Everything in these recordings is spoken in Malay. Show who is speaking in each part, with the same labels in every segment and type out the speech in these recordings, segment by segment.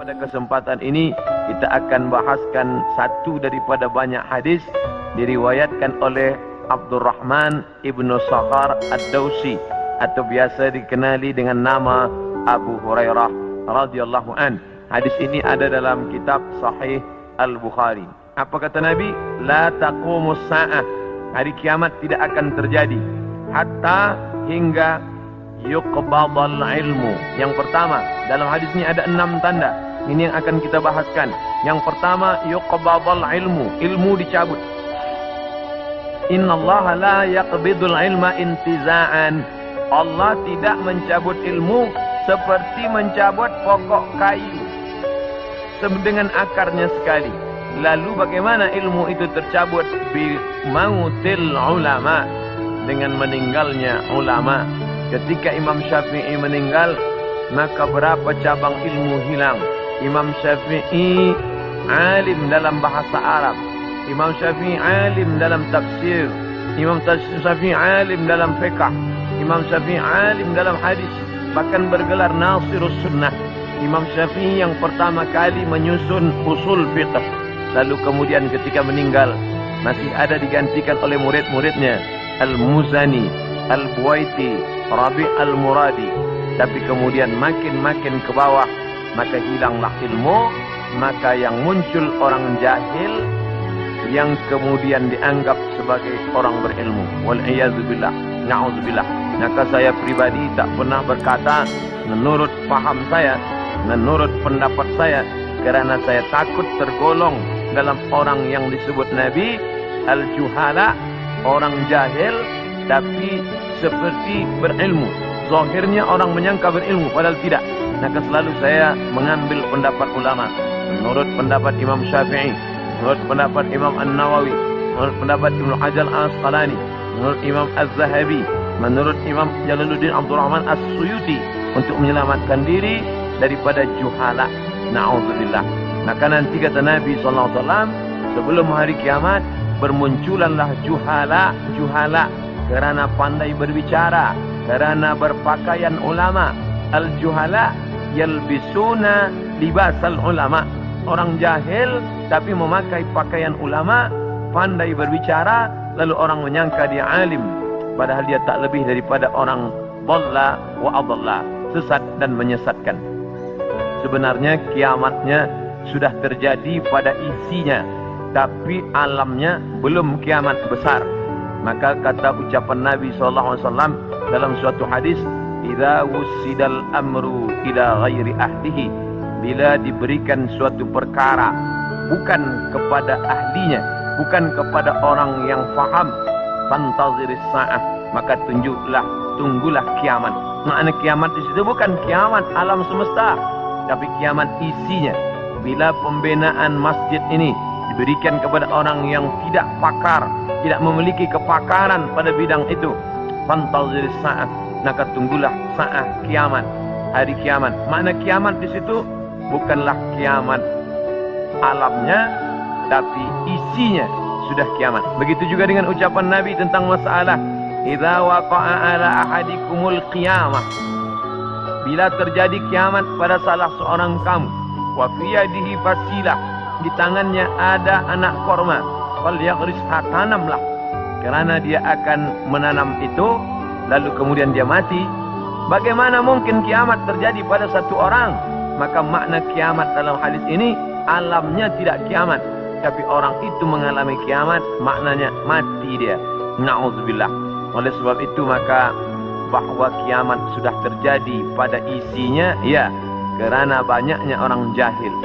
Speaker 1: Pada kesempatan ini kita akan bahaskan satu daripada banyak hadis diriwayatkan oleh Abdurrahman ibnu Sakhar ad-Dawsi atau biasa dikenali dengan nama Abu Hurairah radhiyallahu an. Hadis ini ada dalam kitab Sahih Al-Bukhari. Apa kata Nabi? La taqumus sa'ah. Hari kiamat tidak akan terjadi hatta hingga yuqbadal ilmu. Yang pertama, dalam hadis ini ada 6 tanda. Ini yang akan kita bahaskan. Yang pertama, yuqbadal ilmu. Ilmu dicabut. Innallaha la yaqbidul ilma intiza'an. Allah tidak mencabut ilmu seperti mencabut pokok kayu dengan akarnya sekali. Lalu bagaimana ilmu itu tercabut? Bi mautil ulama, dengan meninggalnya ulama. Ketika Imam Syafi'i meninggal, maka berapa cabang ilmu hilang. Imam Syafi'i alim dalam bahasa Arab, Imam Syafi'i alim dalam tafsir, Imam Syafi'i alim dalam fiqh, Imam Syafi'i alim dalam hadis, bahkan bergelar Nasirus Sunnah. Imam Syafi'i yang pertama kali menyusun usul fiqh. Lalu kemudian ketika meninggal, masih ada digantikan oleh murid-muridnya, Al-Muzani, Al-Buwaiti, Rabi' Al-Muradi. Tapi kemudian makin ke bawah, maka hilanglah ilmu. Maka yang muncul orang jahil yang kemudian dianggap sebagai orang berilmu. Wal'iyadzubillah, na'udzubillah. Maka saya pribadi tak pernah berkata menurut faham saya, menurut pendapat saya, kerana saya takut tergolong dalam orang yang disebut Nabi al-juhala, orang jahil tapi seperti berilmu. Zahirnya orang menyangka berilmu padahal tidak. Maka selalu saya mengambil pendapat ulama. Menurut pendapat Imam Syafi'i, menurut pendapat Imam An-Nawawi, menurut pendapat Ibnu Hajar Al-Asqalani, menurut Imam Az-Zahabi, menurut Imam Jalaluddin Abdul Rahman As-Suyuti, untuk menyelamatkan diri daripada juhala. Na'udzubillah. Maka nanti kata Nabi SAW, sebelum hari kiamat bermunculanlah juhala kerana pandai berbicara, kerana berpakaian ulama. Al-juhala yalbisuna libasal ulama. Orang jahil tapi memakai pakaian ulama, pandai berbicara, lalu orang menyangka dia alim, padahal dia tak lebih daripada orang dhalla wa adalla, sesat dan menyesatkan. Sebenarnya kiamatnya sudah terjadi pada isinya, tapi alamnya belum kiamat besar. Maka kata ucapan Nabi SAW dalam suatu hadis, idza wussidal amru ila ghairi ahlihi, bila diberikan suatu perkara bukan kepada ahlinya, bukan kepada orang yang faham, fantaziris sa'ah, maka tunggulah kiamat. Makna kiamat di situ bukan kiamat alam semesta, tapi kiamat isinya. Bila pembinaan masjid ini diberikan kepada orang yang tidak pakar, tidak memiliki kepakaran pada bidang itu, fantaziris sa'ah, maka tunggulah sa'ah, kiamat, hari kiamat. Makna kiamat di situ bukanlah kiamat alamnya, tapi isinya sudah kiamat. Begitu juga dengan ucapan Nabi tentang masalah idza waqa'a ala ahadikumul qiyamah, bila terjadi kiamat pada salah seorang kamu, wa fi yadihi fasilah, di tangannya ada anak korma, fal yaghrisha, tanamlah, kerana dia akan menanam itu, lalu kemudian dia mati. Bagaimana mungkin kiamat terjadi pada satu orang? Maka makna kiamat dalam hadis ini, alamnya tidak kiamat, tapi orang itu mengalami kiamat, maknanya mati dia. Na'udzubillah. Oleh sebab itu maka bahwa kiamat sudah terjadi pada isinya, ya, kerana banyaknya orang jahil.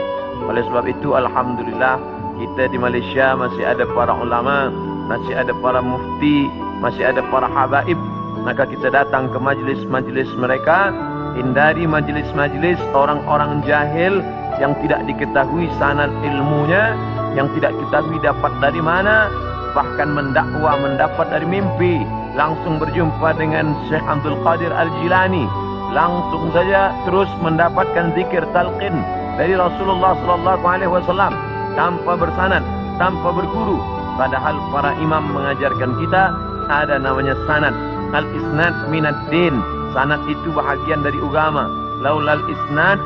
Speaker 1: Oleh sebab itu alhamdulillah kita di Malaysia masih ada para ulama, masih ada para mufti, masih ada para habaib. Maka kita datang ke majlis-majlis mereka, hindari majlis-majlis orang-orang jahil yang tidak diketahui sanad ilmunya, yang tidak diketahui dapat dari mana, bahkan mendakwa mendapat dari mimpi. Langsung berjumpa dengan Syekh Abdul Qadir Al-Jilani, langsung saja terus mendapatkan zikir talqin dari Rasulullah SAW tanpa bersanad, tanpa berguru. Padahal para imam mengajarkan kita ada namanya sanad. Al-isnad minad din, sanad itu bahagian dari agama. Laulal isnad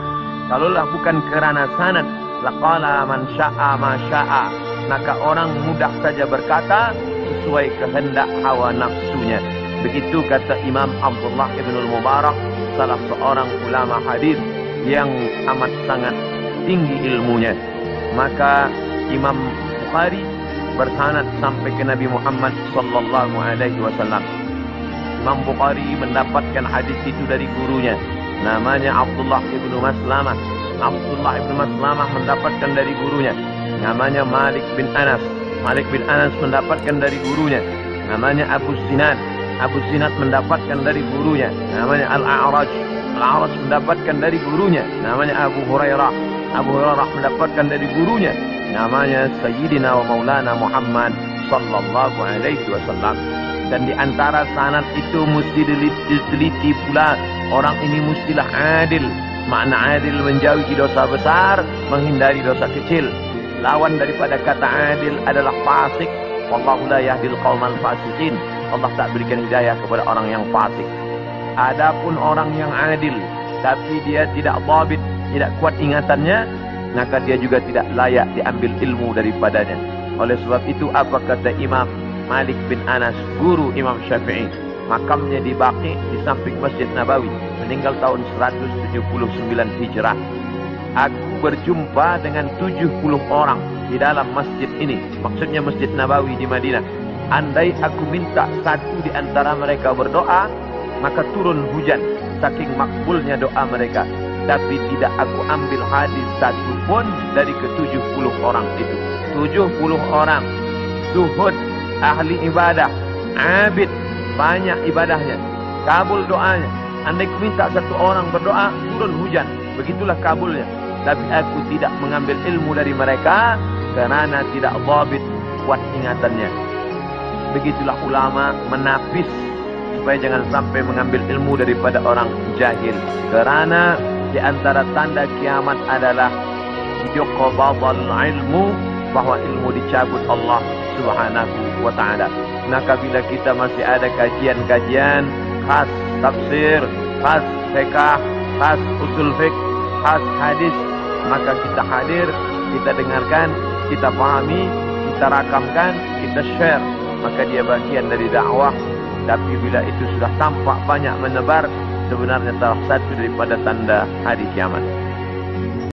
Speaker 1: Kalaulah bukan kerana sanad, laqala man syaa ma syaa, maka orang mudah saja berkata sesuai kehendak hawa nafsunya. Begitu kata Imam Abdullah ibn al-Mubarak, salah seorang ulama hadis yang amat sangat tinggi ilmunya. Maka Imam Bukhari bersanad sampai ke Nabi Muhammad sallallahu alaihi wasallam. Imam Bukhari mendapatkan hadis itu dari gurunya, namanya Abdullah ibn Maslamah. Abdullah ibn Maslamah mendapatkan dari gurunya, namanya Malik bin Anas. Malik bin Anas mendapatkan dari gurunya, namanya Abu Zinad. Abu Zinad mendapatkan dari gurunya, namanya Al-A'raj. Al-A'raj mendapatkan dari gurunya, namanya Abu Hurairah. Abu Hurairah mendapatkan dari gurunya, namanya Sayyidina wa Maulana Muhammad sallallahu alaihi wasallam. Dan di antara sanad itu mesti diteliti pula, orang ini mestilah adil. Makna adil menjauhi dosa besar, menghindari dosa kecil. Lawan daripada kata adil adalah fasik. Wallahu la yahdil qaumal fasiqin. Allah tak berikan hidayah kepada orang yang fasik. Adapun orang yang adil tapi dia tidak dhabit, tidak kuat ingatannya, maka dia juga tidak layak diambil ilmu daripadanya. Oleh sebab itu apa kata Imam Malik bin Anas, guru Imam Syafi'i? Makamnya di Baqi di samping Masjid Nabawi, meninggal tahun 179 Hijrah. Aku berjumpa dengan 70 orang di dalam masjid ini, maksudnya Masjid Nabawi di Madinah. Andai aku minta satu di antara mereka berdoa, maka turun hujan saking makbulnya doa mereka. Tapi tidak aku ambil hadis satu pun dari ke-70 orang itu. 70 orang zuhud, ahli ibadah, abid, banyak ibadahnya, kabul doanya. Andai ku minta satu orang berdoa, turun hujan, begitulah kabulnya. Tapi aku tidak mengambil ilmu dari mereka kerana tidak dhabit, kuat ingatannya. Begitulah ulama menapis supaya jangan sampai mengambil ilmu daripada orang jahil. Kerana di antara tanda kiamat adalah yuqbadul ilmu, bahwa ilmu dicabut Allah Subhanahu wa ta'ala. Maka bila kita masih ada kajian-kajian khas tafsir, khas fiqh, khas usul fiqh, khas hadis, maka kita hadir, kita dengarkan, kita pahami, kita rakamkan, kita share, maka dia bagian dari dakwah. Tapi bila itu sudah tampak banyak menebar, sebenarnya salah satu daripada tanda hari kiamat.